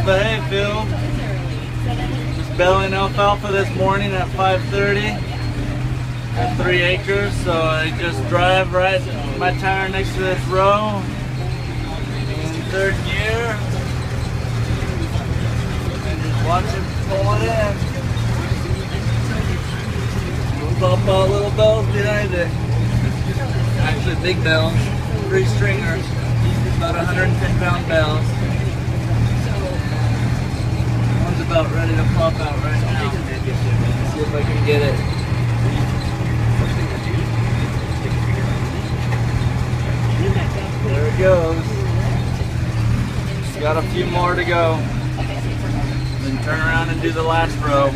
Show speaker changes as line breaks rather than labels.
a hayfield. Just baling alfalfa this morning at 5:30. Got 3 acres, so I just drive right my tire next to this row. In third gear. And just watch it pull it in. Bump out little bells behind it. Actually big bells. 3 stringers. About 110-pound bells. One's about ready to pop out right now. Let's see if I can get it. There it goes. Got a few more to go. Then turn around and do the last row.